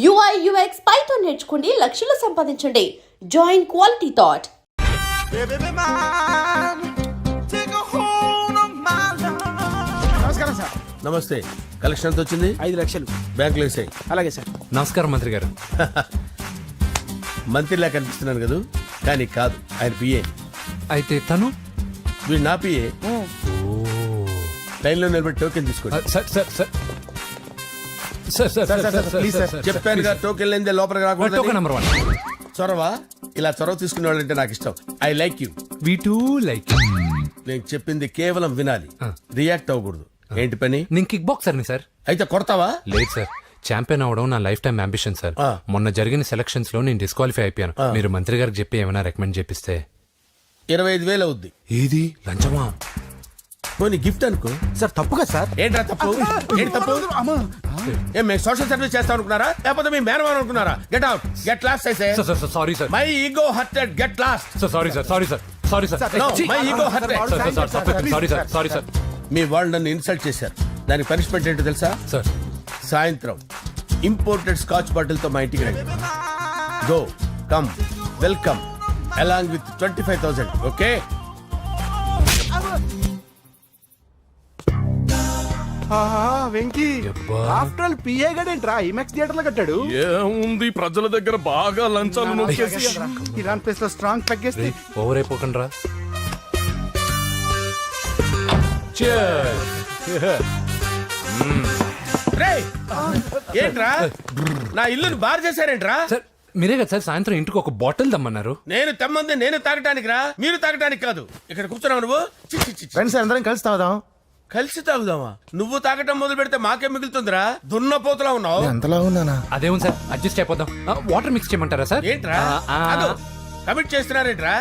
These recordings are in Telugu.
UI UX Python నేర్చుకోండి, లక్షలు సంపాదించండి. Join quality thought. నమస్కారం సార్. నమస్తే. కలెక్షన్ ఎంత వచ్చింది? 5 లక్షలు. బ్యాంకులో వేసాయి. అలాగే సార్. నమస్కారం మంత్రి గారు. మంత్రిలా కనిపిస్తున్నాను కదా, కానీ కాదు, ఆయన పిఏ. అయితే తను వీడు నా పిఏ. లైన్లో నిలబడి టోకెన్ తీసుకోండి. Sir sir sir sir sir sir, sir, sir please sir. చెప్పాను కదా, టోకెన్ లేనిదే లోపలికి టోకెన్ రాకూడదు. నెంబర్ 1. చొరవ, ఇలా చొరవ తీసుకునే వాళ్ళంటే నాకు ఇష్టం. I like you. We two like. నేను చెప్పింది కేవలం వినాలి, రియాక్ట్ అవ్వకూడదు. ఏంటి పని? నేను కిక్ బాక్సర్ని సార్. అయితే కొడతావా? లేదు సార్, ఛాంపియన్ అవడం నా లైఫ్ టైం అంబిషన్ సార్. మొన్న జరిగిన సెలక్షన్స్ లో నేను డిస్క్వాలిఫై అయిపోయాను. మీరు మంత్రి గారికి చెప్పి ఏమైనా రికమెండ్ చేపిస్తే. 25,000 అవుద్ది. ఏది లంచమా? పోనీ గిఫ్ట్ అనుకో. సార్ తప్పు కదా సార్. ఏంట్రా తప్పు? ఏంటి తప్పు? ఏం మేము సోషల్ సర్వీస్ చేస్తాం అనుకున్నారా, లేకపోతే మీ మేనమాన్ అనుకున్నారా? Get out, get lost. అయితే sir sir sorry sir. My ego hurted, get lost. Sir sorry sir, sorry sir, sorry sir. No, my ego hurt. Sorry sir, sorry sir. మీ వాళ్ళు నన్ను ఇన్సల్ట్ చేశారు. దానికి పనిష్మెంట్ ఏంటో తెలుసా? సార్ సాయంత్రం ఇంపోర్టెడ్ స్కాచ్ బాటిల్ తో మా ఇంటికి రండి. Go, come, welcome along with 25,000. Okay? Venky యబ్బా. ఆఫ్టర్ ఆల్ పిఏ గడేంట్రా ఇమెక్స్ థియేటర్ లో కట్టాడు. ఏముంది, ప్రజల దగ్గర బాగా లంచాలు నొక్కేసి ఇరాన్ ప్లేస్ లో స్ట్రాంగ్ తగ్గేస్తే ఓవర్ అయిపోకండి రా. రేయ్, ఏంట్రా నా ఇల్లుని బార్ చేశారేంట్రా? సార్ మీరే కదా సార్ సాయంత్రం ఇంటికి ఒక బాటిల్ దమ్మన్నారు. నేను తెమ్మంది నేను తాగటానికి రా, మీరు తాగటానికి కాదు. ఇక్కడ కూర్చున్నావు నువ్వు. చి, చి, చి, చి. ఫ్రెండ్స్ అందరం కలిసి తాగుదాం. కలిసి తాగుదామా? నువ్వు తాగటం మొదలు పెడితే మాకే మిగులుతుందిరా. దున్నపోతులా ఉన్నావు. ఎంతలా ఉన్నానా? అదేం సార్, అడ్జస్ట్ అయిపోదాం. వాటర్ మిక్స్ చేయమంటారా సార్? ఏంట్రా కమిట్ చేస్తున్నారేంట్రా?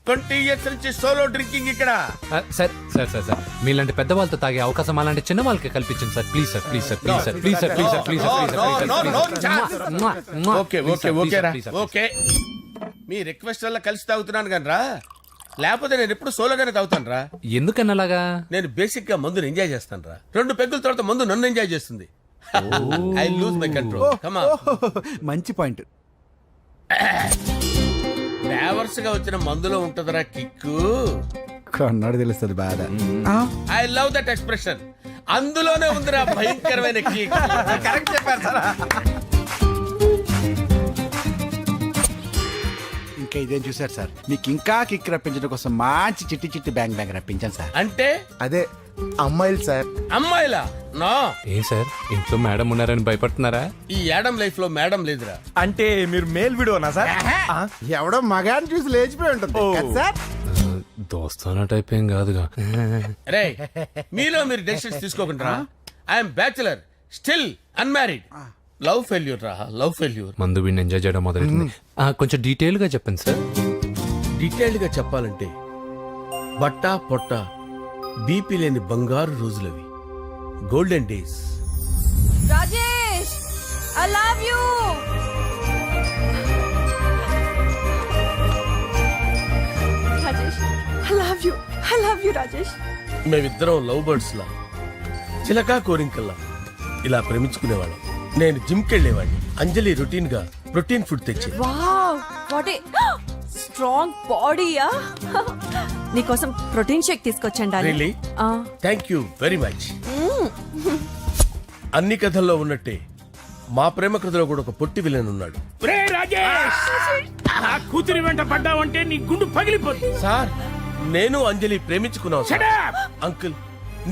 20 years నుంచి సోలో డ్రింకింగ్ ఇక్కడ. సార్ సార్ సార్ సార్ మీలాంటి పెద్ద వాళ్ళతో తాగే అవకాశం అలాంటి చిన్న వాళ్ళకి కల్పించండి sir. Please sir, please sir, please sir, please sir, please sir, please sir. Okay okay okay రా, ఓకే. మీ రిక్వెస్ట్ వల్ల కలిసి తాగుతున్నాను కానీ రా, లేకపోతే నేను ఎప్పుడు సోలోగానే తాగుతాను రా. ఎందుకన్నా అలాగా? నేను బేసిక్ గా మందుని ఎంజాయ్ చేస్తాను రా. 2 పెగ్గుల తర్వాత మందు నన్ను ఎంజాయ్ చేస్తుంది. I lose my control. Come on. మంచి పాయింట్. ఫ్లేవర్స్ గా వచ్చిన మందులో ఉంటదరా కిక్కు. కన్నాడు తెలుస్తుంది బాధ. I love that expression. అందులోనే ఉందిరా భయంకరమైన కిక్. కరెక్ట్ చెప్పారు సార్. ఇంకా ఇదేం చూసారు సార్, మీకు ఇంకా కిక్ రప్పించడం కోసం మంచి చిట్టి చిట్టి బ్యాంగ్ బ్యాంగ్ రప్పించాను సార్. అంటే అదే అమ్మాయిలు సార్. అమ్మాయిలా? నో. ఏం సార్ ఇంట్లో మేడం ఉన్నారని భయపడుతున్నారా? ఈ యాడమ్ లైఫ్ లో మేడం లేదురా. అంటే మీరు మేల్ వీడియోనా సార్? ఎవడో మగాన్ని చూసి లేచిపోయి ఉంటుంది కదా సార్. దోస్తానా టైప్ ఏం కాదుగా. రే, మీలో మీరు డెసిషన్స్ తీసుకోకుండా. I'm bachelor, still unmarried. Love failure రా, లవ్ ఫెయిల్యూర్. మందు వీడిని ఎంజాయ్ చేయడం మొదలైంది. కొంచెం డీటెయిల్ గా చెప్పండి సార్. డీటెయిల్డ్ గా చెప్పాలంటే బట్టా పొట్ట బీపీ లేని బంగారు రోజులవి, golden days. Rajesh, I love you. Rajesh, I love you. I love you, Rajesh. మేమిద్దరం లవ్ బర్డ్స్ లా, చిలకా కోరింకల్లా ఇలా ప్రేమించుకునేవాళ్ళం. నేను జిమ్ కెళ్ళేవాడిని. అంజలి రొటీన్ గా ప్రోటీన్ ఫుడ్ తెచ్చి. Wow, what a strong body, yeah. నీకోసం ప్రోటీన్ షేక్ తీసుకొచ్చండి. Really? Thank you very much. అన్ని కథల్లో ఉన్నట్టే మా ప్రేమ కథలో కూడా ఒక పొట్టి విలన్ ఉన్నాడు. కూతురి వెంట పడ్డావంటే నీ గుండు పగిలిపోతుంది. సార్, నేను అంజలి ప్రేమించుకున్నాను సార్. అంకుల్,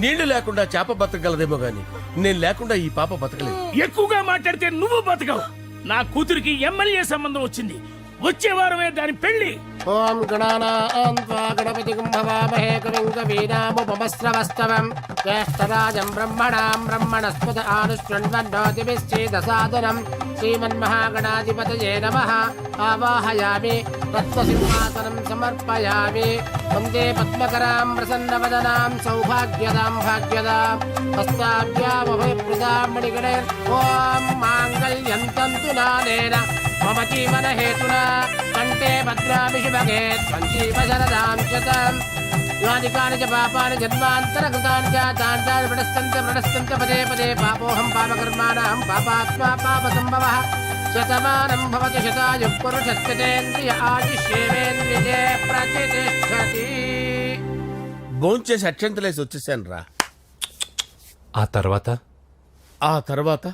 నీళ్లు లేకుండా చేప బతకగలదేమో గాని నేను లేకుండా ఈ పాప బతకలేదు. ఎక్కువగా మాట్లాడితే నువ్వు బతకవు. నా కూతురికి ఎమ్మెల్యే సంబంధం వచ్చింది. వచ్చే వారమే దాని పెళ్లి. ఓం గణానాన్వా గణపతిం భవామహే కవిం కవీనాముపమస్రవస్తవం జ్యేష్ఠరాజం బ్రహ్మణాం బ్రహ్మణస్పద ఆనుష్ణ్వన్నోతిభిశ్చేదసాదనం శ్రీమన్మహాగణాధిపతయే నమః. ఆవాహయామి తత్వసింహాసనం సమర్పయామి. వందే పద్మకరాం ప్రసన్నవదనాం సౌభాగ్యదాం భాగ్యదాం హస్తాభ్యామభయప్రదాం మణిగణే. ఓం మాంగళ్యం తంతు నానేన మమ జీవన హేతునా కంటే భద్రామి శుభగే త్వంజీవ శరదాం శతం. యాని కాని చ పాపాని జన్మాంతరకృతాని చ తాని ప్రణశ్యంత పదే పదే పాపోహం పాపకర్మాణం పాపాత్మా పాప సంభవః. శతమానం భవతి శతాయుః పురుషస్యతేంద్రియ ఆయుష్యేవేంద్రియే ప్రతిష్టతి. భోంచేసి అక్షంతలేసి వచ్చేసాను రా. ఆ తర్వాత ఆ తర్వాత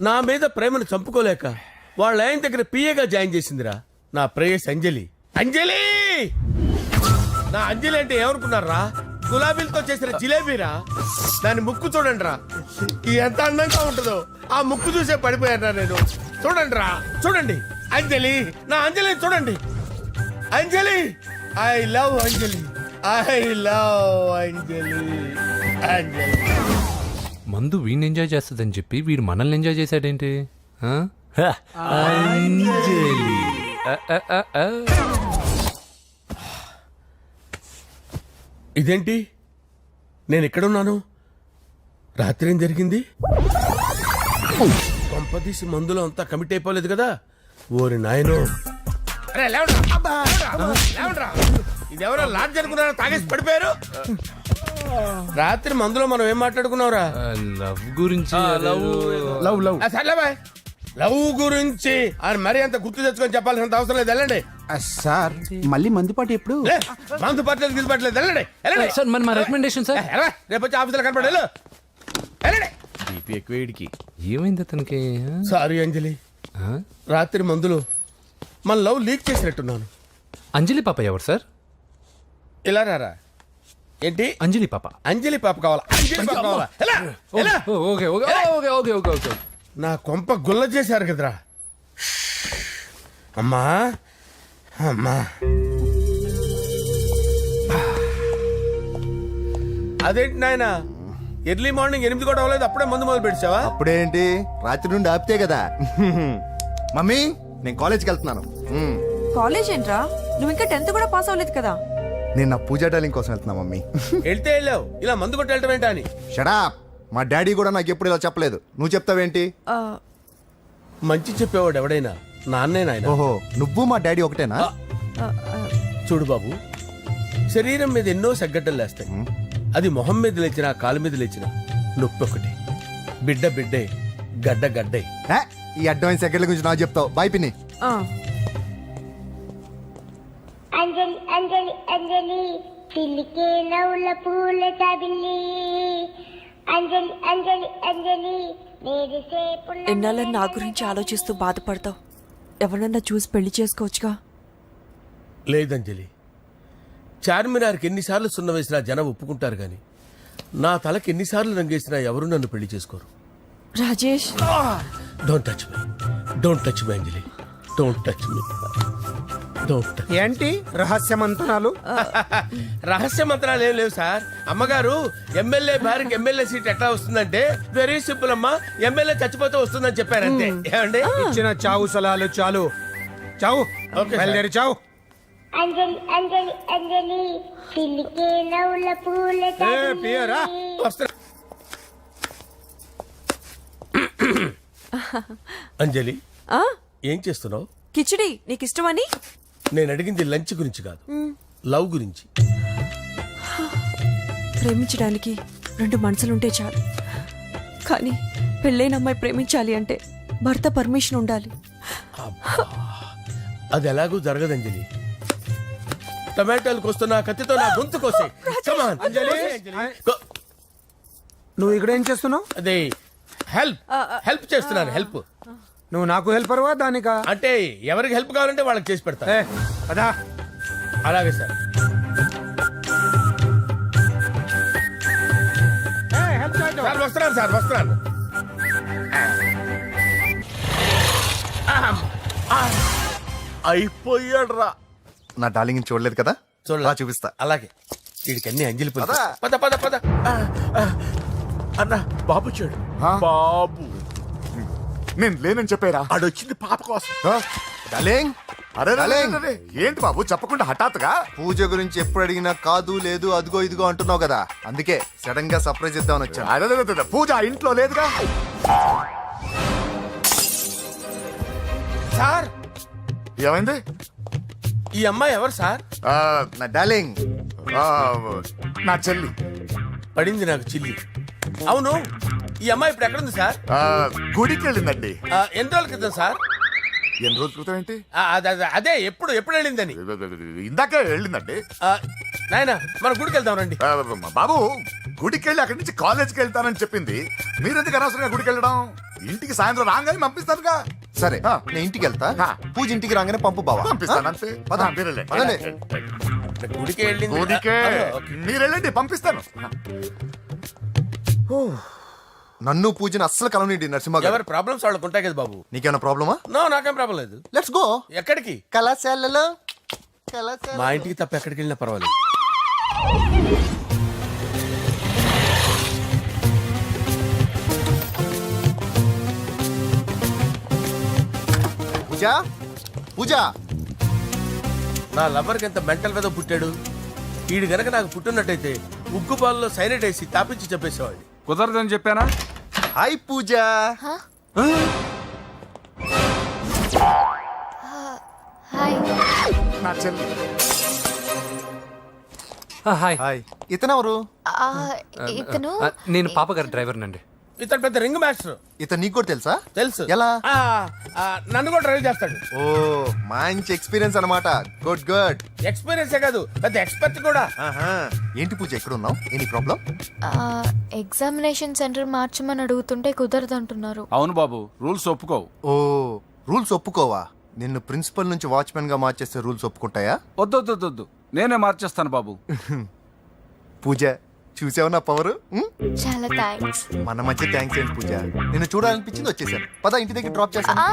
నా మీద ప్రేమను చంపుకోలేక వాళ్ళ ఆయన దగ్గర పిఏగా జాయిన్ చేసిందిరా నా ప్రేయస్ అంజలి. అంజలి నా అంజలి అంటే ఏమనుకున్నారా? గులాబీలతో చేసిన జిలేబీరా. దాని ముక్కు చూడండి రా, ఎంత అందంగా ఉంటుందో. ఆ ముక్కు చూసే పడిపోయారా నేను. చూడండి రా, చూడండి అంజలి, నా అంజలిని చూడండి. Anjali, I love Anjali, I love Anjali. Anjali మందు వీడిని ఎంజాయ్ చేస్తుందని చెప్పి వీడు మనల్ని ఎంజాయ్ చేశాడేంటి? ఆ? అంజలి. ఆ. ఇదేంటి, నేను ఎక్కడున్నాను? రాత్రి ఏం జరిగింది? కొంపదీసి మందులో అంతా కమిట్ అయిపోలేదు కదా? ఓరి నాయనో. అరే, లేవండ్రా. ఇదెవరో లాడ్జ్ అనుకున్నారో తాగేసి పడిపోయారు. రాత్రి మందులో మనం ఏం మాట్లాడుకున్నావురా? లవ్ గురించి సర్లే బాయ్, లవ్ గురించి ఆయన మరీ అంత గుర్తు తెచ్చుకొని చెప్పాల్సినంత అవసరం లేదు. వెళ్ళండి. సార్ మళ్ళీ మందుపాటి ఎప్పుడు? లే, మందు పట్టలేదు గిల్లు పట్టలేదు. వెళ్ళండి, వెళ్ళండి. సార్ మరి మా రికమెండేషన్ సార్. రేపు వచ్చి ఆఫీసులో కనపడి వెళ్ళు. వెళ్ళండి. ఏమైంది అతనికి? సారీ అంజలి, ఆ? రాత్రి మందులో మన లవ్ లీక్ చేసినట్టున్నాను. అంజలి పాప ఎవరు సార్? ఇలా రారా. ఏంటి? అంజలి పాప. అంజలి పాప కావాలా? అంజలి పాప కావాలా? ఎలా? ఎలా? Okay okay okay okay okay okay. నా కొంప గుల్ల చేశారు కదరా. అమ్మా అమ్మా, అదేంటి నాయన, ఎర్లీ మార్నింగ్ 8 కూడా అవ్వలేదు, అప్పుడే మందు మొదలు పెట్టావా? అప్పుడేంటి, రాత్రి నుండి ఆపితే కదా. మమ్మీ, నేను కాలేజ్కి వెళ్తున్నాను. కాలేజ్ ఏంట్రా, నువ్వు ఇంకా 10th కూడా పాస్ అవ్వలేదు కదా. నేను నా పూజా డాలింగ్ కోసం వెళ్తున్నా మమ్మీ. వెళ్తే వెళ్ళావు, ఇలా మందు కొట్టి వెళ్ళటం ఏంటా అని. షడా, మా డాడీ కూడా నాకు ఎప్పుడు ఇలా చెప్పలేదు. నువ్వు చెప్తావేంటి? ఆ, మంచి చెప్పేవాడు ఎవడైనా నాన్నే నాయన. ఓహో, నువ్వు మా డాడీ ఒకటేనా? ఆ, ఆ, చూడు బాబు, శరీరం మీద ఎన్నో సగ్గడ్డలు లేస్తాయి. అది మొహం మీద లేచినా కాలు మీద లేచినా నొప్పి ఒకటి. బిడ్డ బిడ్డే, గడ్డ గడ్డే. ఏ, ఈ అడ్వాన్స్ సెకండ్ల గురించి నాకు చెప్తావు. బాయ్ పిన్ని. ఆ. అంజలి అంజలి అంజలి పిల్లికే నవ్వుల పూల తబిల్లి అంజలి అంజలి అంజలి నేరిసే పుల్ల ఎన్నాళ్ళని నా గురించి ఆలోచిస్తూ బాధపడతావు. ఎవరన్నా చూసి పెళ్లి చేసుకోవచ్చుగా. లేదంజలి, చార్మినార్కి ఎన్నిసార్లు సున్న వేసినా జనం ఒప్పుకుంటారు గాని నా తలకి ఎన్నిసార్లు రంగేసినా ఎవరు నన్ను పెళ్లి చేసుకోరు. Rajesh, don't touch me, don't touch me Anjali, don't touch me, don't touch. ఏంటి రహస్య మంతనాలు? రహస్య మంత్రాలు ఏం లేవు సార్. అమ్మగారు ఎమ్మెల్యే భార్యకి ఎమ్మెల్యే సీట్ ఎట్లా వస్తుందంటే వెరీ సింపుల్ అమ్మా, ఎమ్మెల్యే చచ్చిపోతే వస్తుందని చెప్పారంతే. ఏమండి? ఇచ్చిన చావు సలాలు చాలు. చావు. Okay sir. బయలుదేరి చావు. అంజలి అంజలి అంజలి పిల్లికే నవ్వుల పూల పియరా తబిల్లి వస్తా. అంజలి, ఆ, ఏం చేస్తున్నావు? కిచిడి నీకు ఇష్టమని. నేను అడిగింది లంచ్ గురించి కాదు, లవ్ గురించి. ప్రేమించడానికి 2 మనసులుంటే చాలు, కానీ పెళ్ళైన అమ్మాయి ప్రేమించాలి అంటే భర్త పర్మిషన్ ఉండాలి. అది ఎలాగూ జరగదంజలి. టమాటాలు కోస్తున్నా కత్తితో నా గొంతు కోసే. Come on. Anjali, Go. నువ్వు ఇక్కడ ఏం చేస్తున్నావు? అదే హెల్ప్ చేస్తున్నాను. హెల్ప్ నువ్వు నాకు హెల్పర్వా దానికా? అంటే ఎవరికి హెల్ప్ కావాలంటే వాళ్ళకి చేసి పెడతా. అదా అలాగే సార్. సార్ వస్తున్నాను, సార్ వస్తున్నాను. అయిపోయాడు రా. నా డార్లింగ్ చూడలేదు కదా, చూడలే. రా చూపిస్తా. అలాగే వీడికి అన్ని అంజలి పులుసు. పద. పద పద పద. అన్న బాబు చూడు, బాబు నేను లేనని చెప్పారా? ఆడొచ్చింది పాప కోసం. డార్లింగ్, అరే డార్లింగ్, ఏంటి బాబు చెప్పకుండా హఠాత్తుగా? పూజ గురించి ఎప్పుడు అడిగినా కాదు లేదు అదిగో ఇదిగో అంటున్నావు కదా, అందుకే సడన్ గా సర్ప్రైజ్ ఇద్దామని వచ్చాను. అదే పూజ ఆ ఇంట్లో లేదుగా. సార్, ఏమైంది? ఈ అమ్మాయి ఎవరు సార్? నా డార్లింగ్, నా చెల్లి. పడింది నాకు చిల్లి. అవును, ఈ అమ్మాయి ఇప్పుడు ఎక్కడుంది సార్? గుడికి వెళ్ళిందండి. ఎన్ని రోజుల క్రితం సార్? ఎన్ని రోజుల క్రితం ఏంటి అదే ఎప్పుడు వెళ్ళిందని. ఇందాకే వెళ్ళిందండి. నాయనా మన గుడికి వెళ్దాం రండి. బాబు గుడికి వెళ్ళి అక్కడి నుంచి కాలేజ్కి వెళ్తానని చెప్పింది. మీరెందుకు అనవసరంగా గుడికి వెళ్ళడం? ఇంటికి సాయంత్రం రాగానే పంపిస్తానుగా. సరే నేను ఇంటికి వెళ్తా. పూజ ఇంటికి రాగానే పంపు బావా. పంపిస్తాను అంతే. పద. మీరెళ్ళండి. పదండి. గుడికి వెళ్ళింది. గుడికే మీరు వెళ్ళండి, పంపిస్తాను. నన్ను పూజని అస్సలు కలవనండి నరసింహ గారు. ఎవరి ప్రాబ్లమ్స్ వాళ్ళకు ఉంటాయి కదా బాబు. నీకేమైనా ప్రాబ్లమా? నో, నాకేం ప్రాబ్లం లేదు. Let's go. ఎక్కడికి? కళాశాలలో మా ఇంటికి తప్ప ఎక్కడికి వెళ్ళినా పర్వాలేదు. పూజ పూజ. నా లవర్కి ఎంత మెంటల్ మీద పుట్టాడు. వీడు గనక నాకు పుట్టినట్టయితే ఉగ్గు పాలలో సైనట్ వేసి తాపించి చెప్పేసేవాడిని. కుదరదని చెప్పానా? హాయ్ పూజ. నా చెల్లి. హాయ్. హాయ్. ఇతనెవరు? ఇతను నేను పాప గారి డ్రైవర్ నండి. ఇతను పెద్ద రింగ్ మాస్టర్. ఇతను నీకు కూడా తెలుసా? తెలుసు. ఎలా? నన్ను కూడా డ్రైవ్ చేస్తాడు. ఓ మంచి ఎక్స్పీరియన్స్ అన్నమాట. Good good. ఎక్స్పీరియన్సే కాదు, పెద్ద ఎక్స్పర్ట్ కూడా. ఏంటి పూజ ఎక్కడ ఉన్నావు? Any problem? ఎగ్జామినేషన్ సెంటర్ మార్చమని అడుగుతుంటే కుదరదంటున్నారు. అవును బాబు, రూల్స్ ఒప్పుకోవు. ఓ రూల్స్ ఒప్పుకోవా? నిన్ను ప్రిన్సిపల్ నుంచి వాచ్మెన్ గా మార్చేస్తే రూల్స్ ఒప్పుకుంటాయా? వద్దు, నేనే మార్చేస్తాను బాబు. పూజ చూసావు నా పవర్? చాలా థ్యాంక్స్. మన మధ్య థ్యాంక్స్ ఏంటి పూజ. నిన్ను చూడాలనిపించింది వచ్చేసాను. పద ఇంటి దగ్గర డ్రాప్ చేస్తాను.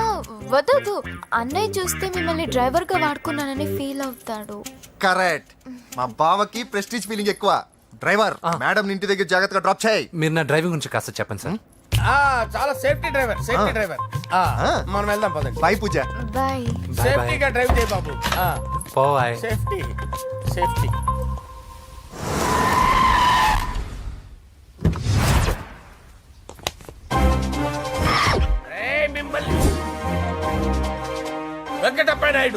వద్దు, అన్నయ్య చూస్తే మిమ్మల్ని డ్రైవర్ గా వాడుకున్నానని ఫీల్ అవుతాడు. కరెక్ట్. మా బావకి ప్రెస్టీజ్ ఫీలింగ్ ఎక్కువ. డ్రైవర్ మేడం ఇంటి దగ్గర జాగ్రత్తగా డ్రాప్ చేయి. మీరు నా డ్రైవింగ్ గురించి కాస్త చెప్పండి సార్. చాలా సేఫ్టీ డ్రైవర్. మనం వెళ్దాం పదండి. బాయ్ పూజ. బాయ్. సేఫ్టీగా డ్రైవ్ చేయి బాబు. పోవాయ్. సేఫ్టీ. వెంకటప్ప నాయుడు.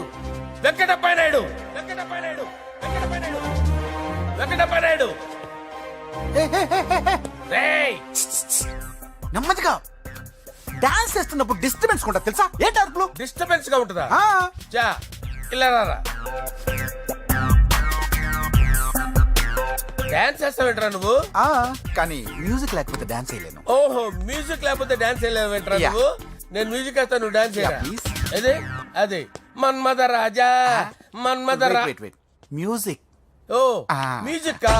నెమ్మదిగా డాన్స్ చేస్తున్నప్పుడు డిస్టర్బెన్స్ కూడా తెలుసా? ఏంటి అరుపులు? డిస్టర్బెన్స్ గా ఉంటుందా? చా ఇలా రారా. డాన్స్ చేస్తావేంట్రా నువ్వు? కానీ మ్యూజిక్ లేకపోతే డాన్స్ చేయలేను. ఓహో, మ్యూజిక్ లేకపోతే డాన్స్ వేయలేవేంట్రా Yeah. నువ్వు? నేను మ్యూజిక్ వేస్తా, నువ్వు డాన్స్ చేయరా? Yeah, please. అదే మన్మద రాజా. మ్యూజిక్. ఓ మ్యూజిక్ కా?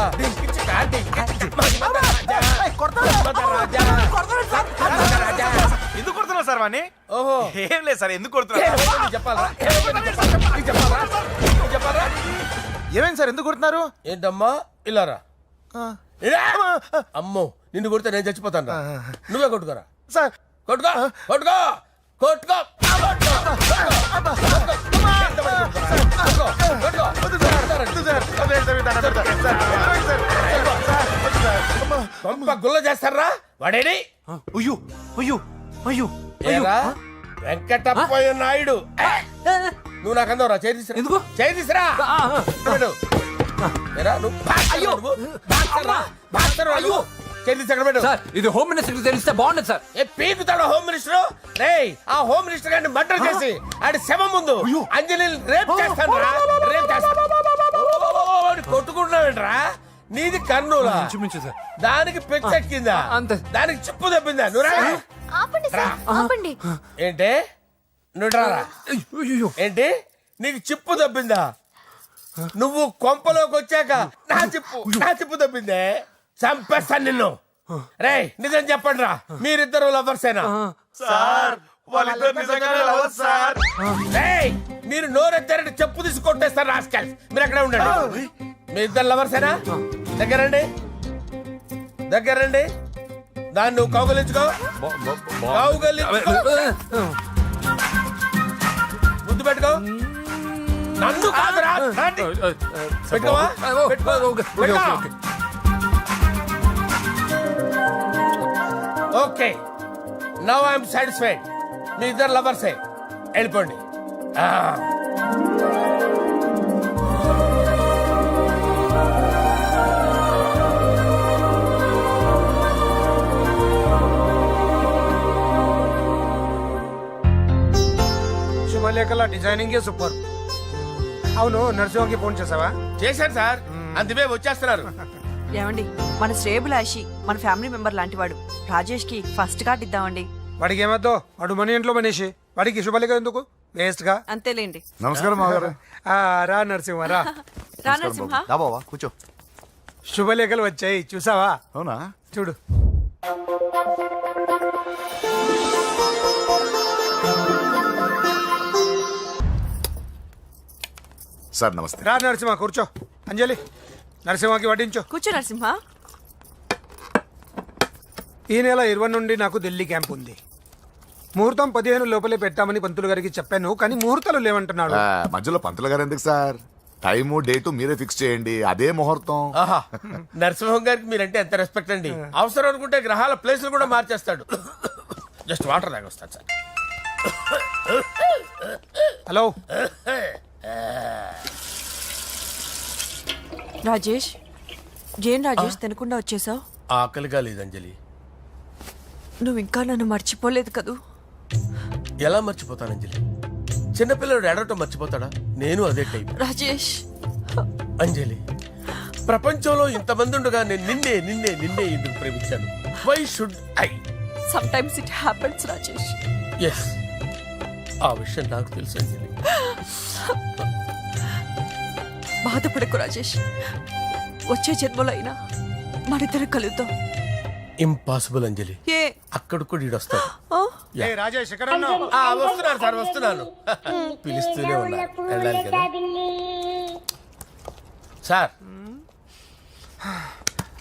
ఎందుకు కొడుతున్నావు సార్ వాణ్ణి? ఓహో, ఏం లేదు సార్, ఎందుకు కొడుతున్నారు? చెప్పాలా? ఏమైంది సార్, ఎందుకు కొడుతున్నారు? ఏంటమ్మా ఇలారా. అమ్మో, నిన్ను కొడితే నేను చచ్చిపోతాను. నువ్వే కొట్టుకోరా. సార్ కొట్టుకో. గుల్ల చేస్తారా వాడేడి? ఏరా వెంకటప్పయ్య నాయుడు, నువ్వు నాకు అందవరా? చేయి తీసురా. ఇది హోమ్ మినిస్టర్ తెలిస్తే బాగుండదు సార్. పీకుతాడు హోమ్ మినిస్టర్. ఆ హోమ్ మినిస్టర్ గారిని మర్డర్ చేసి ఆడి శవం ముందు అంజలి రేప్ చేస్తాను. కొట్టుకుంటున్నావేంట్రా? నీది కర్నూలా? దానికి పెచ్చెక్కిందా? దానికి చిప్పు తప్పిందా? ఆపండి. ఏంటి నువ్వు రారా? ఏంటి నీకు చిప్పు తప్పిందా? నువ్వు కొంపలోకి వచ్చాక నా చిప్పు తప్పిందే. చంపేస్తాను నిన్ను. రేయ్ నిజం చెప్పండి రా, మీరిద్దరు లవర్సేనా? మీరు నోరెత్తారంటే చెప్పు తీసి కొట్టేస్తారు రాస్కల్. మీరు అక్కడే ఉండండి. మీ ఇద్దరు లవర్సేనా? దగ్గరండి. దాన్ని నువ్వు కౌగలించుకో. ముద్దు పెట్టుకో. నన్ను కాదురా. పెట్టుకోవా? Okay, now I'm satisfied. మీ ఇద్దరు లవర్సే, వెళ్ళిపోండి. శుభలేఖల డిజైనింగే సూపర్. అవును, నరసింహకి ఫోన్ చేసావా? చేశాను సార్, అందుకే వచ్చేస్తున్నారు. ఏమండి, మన శ్రేయబులాషి మన ఫ్యామిలీ మెంబర్ లాంటి వాడు. రాజేష్ కి ఫస్ట్ కార్డ్ ఇద్దామండి. వాడికి ఏమద్దో, వాడు మన ఇంట్లో మనిషి, వాడికి శుభలేఖ ఎందుకు వేస్ట్ గా. అంతేలేండి. నమస్కారం మామగారు. రా నరసింహ రా. రా నరసింహ. దా బావా కూర్చో. శుభలేఖలు వచ్చాయి చూసావా? అవునా? చూడు. సార్ నమస్తే. రా నరసింహ కూర్చో. అంజలి, నరసింహకి వడ్డించు. కూర్చో నరసింహ. ఈ నెల 20 నుండి నాకు ఢిల్లీ క్యాంప్ ఉంది. ముహూర్తం 15 లోపలే పెట్టామని పంతులు గారికి చెప్పాను, కానీ ముహూర్తాలు లేవంటున్నాడు. మధ్యలో పంతులు గారు ఎందుకు సార్? టైము డేటు మీరే ఫిక్స్ చేయండి, అదే ముహూర్తం. ఆహా, నరసింహం గారికి మీరంటే ఎంత రెస్పెక్ట్ అండి. అవసరం అనుకుంటే గ్రహాల ప్లేసులు కూడా మార్చేస్తాడు. జస్ట్ వాటర్ తాగొస్తాడు సార్. హలో రాజేష్, ఏం రాజేష్ తినకుండా వచ్చేసావు? ఆకలిగా లేదు అంజలి. నువ్వు ఇంకా నన్ను మర్చిపోలేదు కదూ? ఎలా మర్చిపోతాను అంజలి? చిన్నపిల్లడు ఏడవటం మర్చిపోతాడా? నేను అదే టైప్. రాజేష్, అంజలి, ప్రపంచంలో ఇంతమంది ఉండగా నేను నిన్నే నిన్నే నిన్నే ఎందుకు ప్రేమించాను? Why should I? Sometimes it happens Rajesh. Yes, ఆ విషయం నాకు తెలుసు అంజలి. బాధపడకు రాజేష్, వచ్చే జన్మలో అయినా మనిద్దరం కలుద్దాం. ఇంపాసిబుల్ అంజలి. ఏ అక్కడ కూడా ఈడొస్తాడు. ఆ? ఏ రాజేష్ ఎక్కడ ఉన్నావు? వస్తున్నాను సార్, వస్తున్నాను. పిలుస్తూనే ఉన్నారు, వెళ్ళాలి కదా సార్.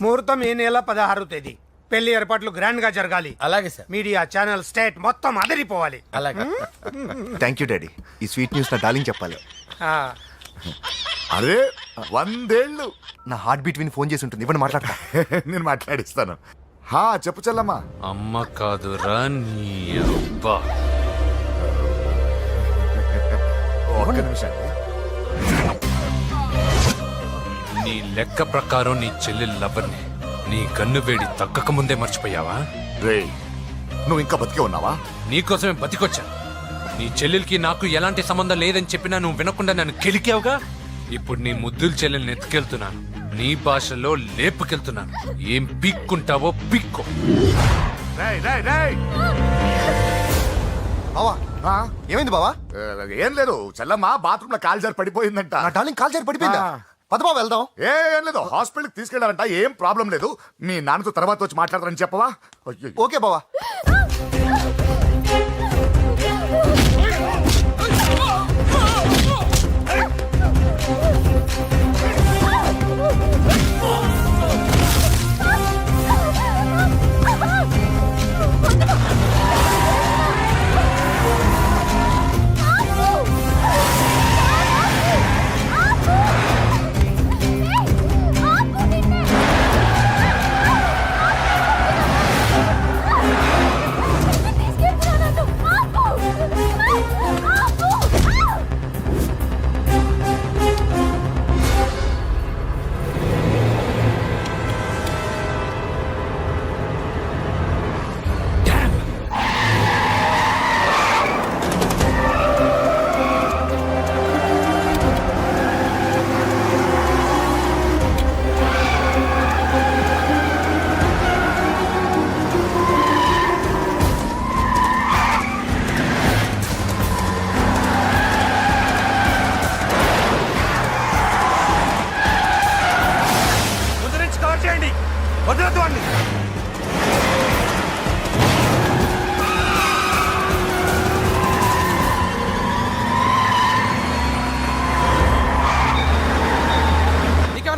ముహూర్తం ఈ నెల 16వ తేదీ. పెళ్లి ఏర్పాట్లు గ్రాండ్ గా జరగాలి. అలాగే సార్. మీడియా ఛానల్ స్టేట్ మొత్తం అదిరిపోవాలి. అలాగే. Thank you daddy. ఈ స్వీట్ న్యూస్ నా డార్లింగ్ చెప్పాలి. ఆ, అరే 100 ఏళ్ళు. నా హార్ట్ బీట్ విని ఫోన్ చేసి ఉంటుంది, ఇవ్వండి మాట్లాడతా. నేను మాట్లాడిస్తాను. చెప్పు చెల్లమ్మా. అమ్మ కాదురా నీ అబ్బా. ఒక్క నిమిషం. నీ లెక్క ప్రకారం నీ చెల్లెలు లవర్ని నీ కన్ను వేడి తగ్గక ముందే మర్చిపోయావా? రే, నువ్వు ఇంకా బతికే ఉన్నావా? నీకోసమే బతికొచ్చాను. నీ చెల్లెలకి నాకు ఎలాంటి సంబంధం లేదని చెప్పినా నువ్వు వినకుండా నన్ను కెలికావుగా. ఇప్పుడు నీ ముద్దుల చెల్లెల్ని ఎత్తుకెళ్తున్నాను, నీ భాషలో లేపుకెళ్తున్నాను. ఏం పీక్కుంటావో పీక్కో. రేయ్, రేయ్, రేయ్. బావా ఏమైంది బావా? ఏం లేదు, చెల్లమ్మ బాత్రూమ్ లో కాలు జారి పడిపోయిందంట. నా డార్లింగ్ కాల్ చేరి పడిపోయిందా? పద బావ వెళ్దాం. ఏం లేదు, హాస్పిటల్కి తీసుకెళ్లారంట. ఏం ప్రాబ్లం లేదు. మీ నాన్నతో తర్వాత వచ్చి మాట్లాడతారని చెప్పవా? అయ్యో. ఓకే బావా.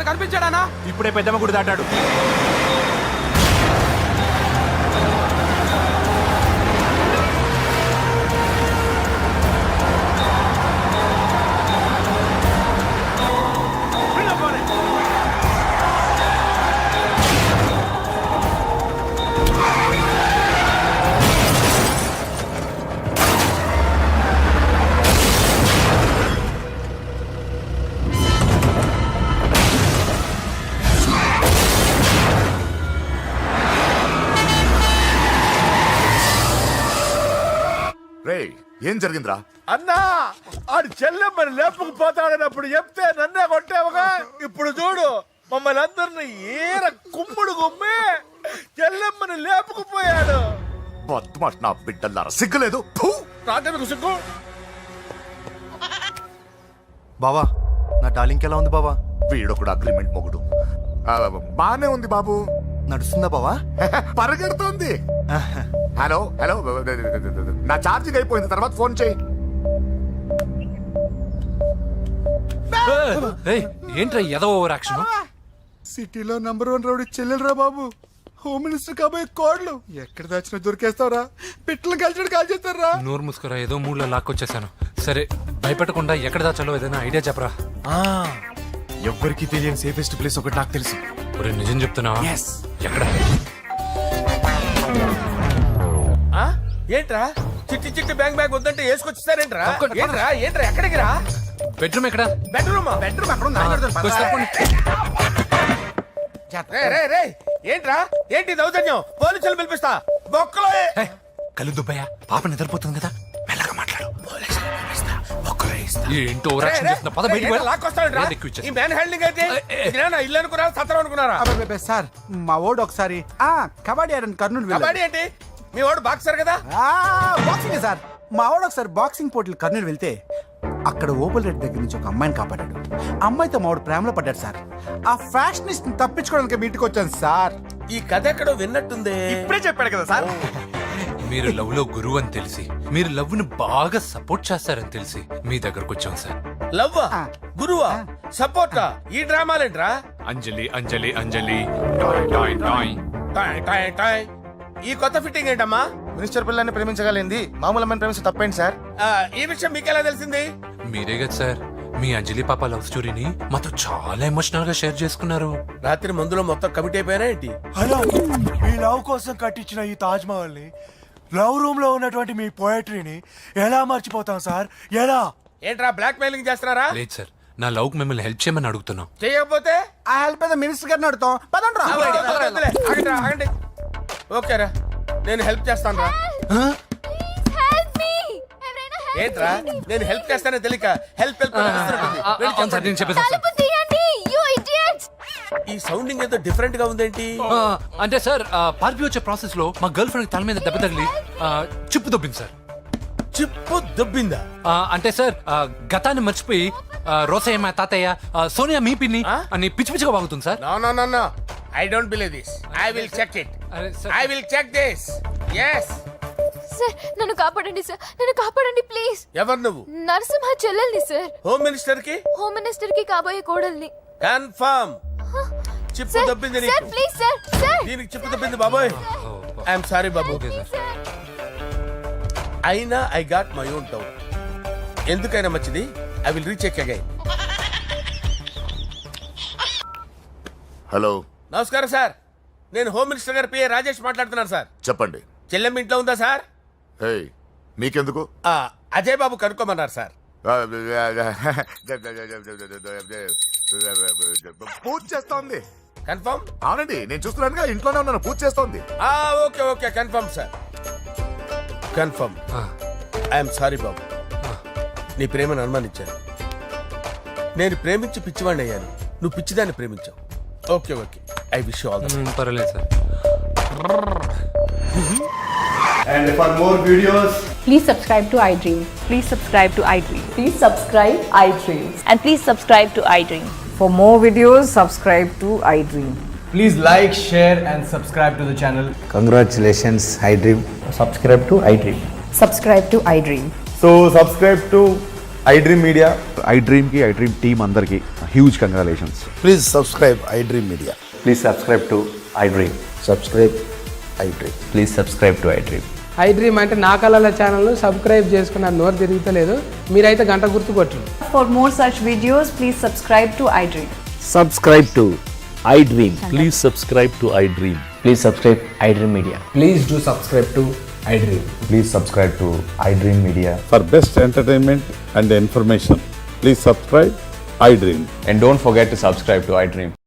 కనిపించాడానా? ఇప్పుడే పెద్దమ్మ గుడి దాటాడు. ఏం జరిగిందిరా? అన్నా ఆడు చెల్లెమ్మని లేపుకుపోతాడన్నప్పుడు చెప్తే నన్నే కొట్టావుగా. ఇప్పుడు చూడు మమ్మల్ని అందరిని ఏర కుమ్ముడు గుమ్మి చెల్లెమ్మని లేపుకుపోయాడు. బద్మాష్ నా బిడ్డల్లారా, సిగ్గులేదు. ఫు! నాకెందుకు సిగ్గు? బావా నా డార్లింగ్ ఎలా ఉంది బావా? వీడొకడు అగ్రిమెంట్ మొగుడు. బానే ఉంది బాబు. నడుస్తుందా బావా? పరిగెడుతోంది. హలో హలో, నా ఛార్జింగ్ అయిపోయింది, తర్వాత ఫోన్ చేయి. ఏంట్రా ఎదో ఓవర్ యాక్షన్? సిటీలో #1 రౌడీ చెల్లెలరా బాబు. హోమ్ మినిస్టర్ కాబోయే కోడ్లు ఎక్కడ దాచినా దొరికేస్తావరా? పిట్టలు కలిసి కాల్ చేస్తారా? నోరు మూసుకురా, ఏదో మూడ్లో లాక్కొచ్చేసాను. సరే భయపెట్టకుండా ఎక్కడ దాచాలో ఏదైనా ఐడియా చెప్పరా. ఎవ్వరికి తెలియని సేఫెస్ట్ ప్లేస్ ఒకటి నాకు తెలుసు. ఒరే నిజం చెప్తున్నావా? ఎక్కడ? ఏంట్రా చిట్టి చిట్టి బ్యాంక్ బ్యాగ్ వద్దంటే వేసుకొచ్చేసారేంట్రా? ఏంట్రా ఏంట్రా ఎక్కడికి రా? బెడ్రూమ్ ఎక్కడ? బెడ్రూమ్ కొంచెం తప్పండి. ఏంట్రా ఏంటి దౌర్జన్యం? పోలీసులు పిలిపిస్తా. బొక్కలో ఏయ్, కళ్ళు దుబ్బయ్య, పాప నిద్రపోతుంది కదా, మెల్లగా మాట్లాడు. పోలీసులు పిలిపిస్తా, బొక్కలో వేస్తా. ఏంటో ఓవర్ యాక్షన్ చేస్తున్నా, పద బయటికి వెళ్ళు. ఏది ఎక్కువ ఇచ్చేస్తా. ఈ మ్యాన్ హ్యాండింగ్ అయితే ఇదేనా ఇల్లు అనుకున్నారా సత్రం అనుకున్నారా? సార్ మా ఓడు ఒకసారి కబడ్డీ ఆడని కర్నూలు కబడ్డీ ఏంటి? మీ వాడు బాక్సర్ కదా? Boxing sir. మా వాడు ఒకసారి బాక్సింగ్ పోటీలు కర్నూలు వెళ్తే అక్కడ ఓపెల్ రెడ్డి దగ్గర నుంచి ఒక అమ్మాయిని కాపాడాడు. అమ్మాయితో మా వాడు ప్రేమలో పడ్డాడు సార్. ఆ ఫ్యాషనిస్ట్ తప్పించుకోవడానికి మీ ఇంటికి వచ్చాను సార్. ఈ కథ ఎక్కడో విన్నట్టుంది. ఇప్పుడే చెప్పాడు కదా సార్. మీరు లవ్ లో గురువు అని తెలిసి, మీరు లవ్ ని బాగా సపోర్ట్ చేస్తారని తెలిసి మీ దగ్గరకు వచ్చాం సార్. లవ్వా, గురువా, సపోర్టా? ఈ డ్రామాలేంట్రా? అంజలి అంజలి అంజలి టాయ్ టాయ్ టాయ్. టాయ్ టాయ్ టాయ్. ఈ కొత్త ఫిట్టింగ్ ఏంటమ్మా? మినిస్టర్ పిల్లని ప్రేమించగలిగింది మామూలు అమ్మని ప్రేమించి తప్పేంటి సార్? ఈ విషయం మీకెలా తెలిసింది? మీరే కదా సార్ మీ అంజలి పాప లవ్ స్టోరీని మాతో చాలా ఎమోషనల్ గా షేర్ చేసుకున్నారు. రాత్రి మందులో మొత్తం కమిట్ అయిపోయినా ఏంటి? హలో, మీ లవ్ కోసం కట్టించిన ఈ తాజ్ మహల్ ని, లవ్ రూమ్ లో ఉన్నటువంటి మీ పోయట్రీని ఎలా మర్చిపోతాం సార్? ఎలా? ఏంట్రా బ్లాక్ మెయిలింగ్ చేస్తున్నారా? లేదు సార్, నా లవ్ కి మిమ్మల్ని హెల్ప్ చేయమని అడుగుతున్నాం. చేయకపోతే ఆ హెల్ప్ అయితే మినిస్టర్ గారిని అడుగుతాం. పదండి రా. వదిలే, ఆగండి రా, ఆగండి. ఓకేరా, నేను హెల్ప్ చేస్తాను రా. ఏంట్రా నేను హెల్ప్ చేస్తానే తెలియక హెల్ప్ హెల్ప్ అవును సార్, నేను చెప్పేసాను సార్. ఈ సౌండింగ్ ఏదో డిఫరెంట్ గా ఉందేంటి? అంటే సార్ పార్టీ వచ్చే ప్రాసెస్ లో మా గర్ల్ ఫ్రెండ్ తల మీద దెబ్బ తగిలి చిప్పు దొబ్బింది సార్. చిప్పు దొబ్బిందా? అంటే సార్ గతాన్ని మర్చిపోయి రోసయ్య మా తాతయ్య, సోనియా మీ పిన్ని అని పిచ్చి పిచ్చిగా వాగుతుంది sir. No I don't believe this. I will check it. I will check this. yes sir నన్ను కాపాడండి సార్, నన్ను కాపాడండి ప్లీజ్. ఎవరు నువ్వు? నరసింహ చెల్లెల్ని సార్. హోమ్ మినిస్టర్ కి? హోమ్ మినిస్టర్ కి కాబోయే కోడల్ని. కన్ఫర్మ్. చిప్పు దొబ్బింది సార్ నీకు. Please sir. సార్ దీనికి చిప్పు దొబ్బింది బాబోయ్. ఐఎమ్ సారీ బాబు. అయినా I got my own doubt. ఎందుకైనా మంచిది I will recheck again. Hello, నమస్కారం సార్, నేను హోమ్ మినిస్టర్ గారి పిఏ రాజేష్ మాట్లాడుతున్నాను సార్. చెప్పండి. చెల్లెమ్మ ఇంట్లో ఉందా సార్? హే, మీకెందుకు? అజయ్ బాబు కనుక్కోమన్నారు సార్. పూజ చేస్తోంది. కన్ఫర్మ్? అవునండి, నేను చూస్తున్నానుగా, ఇంట్లోనే ఉన్నాను, పూజ చేస్తోంది. Okay okay confirm sir. Confirm. I'm sorry బాబు, నీ ప్రేమను అనుమానించాను. నేను ప్రేమించి పిచ్చివాడిని అయ్యాను, నువ్వు పిచ్చిదాన్ని ప్రేమించావు. Okay okay, I wish you all the best. పర్వాలేదు sir. And for more videos, Please subscribe to iDream. Please subscribe to iDream. Please subscribe iDream. And please subscribe to iDream. For more videos, subscribe to iDream. please like, share and subscribe to the channel. Congratulations iDream. Subscribe to iDream. Subscribe to iDream. So subscribe to iDream Media. iDream కి iDream టీమ్ అందరికి huge congratulations. Please subscribe iDream Media. Please subscribe to iDream. Subscribe iDream. Please subscribe to iDream. iDream అంటే నా కళల ఛానల్ సబ్స్క్రైబ్ చేసుకున్న నోరు తిరుగుతలేదు. మీరైతే గంట గుర్తు కొట్టండి. For more such videos, please subscribe to iDream. Subscribe to iDream. Please subscribe to iDream. Please subscribe iDream Media. Please do subscribe to iDream. Please subscribe to iDream Media. For best entertainment and information, please subscribe iDream. And don't forget to subscribe to iDream.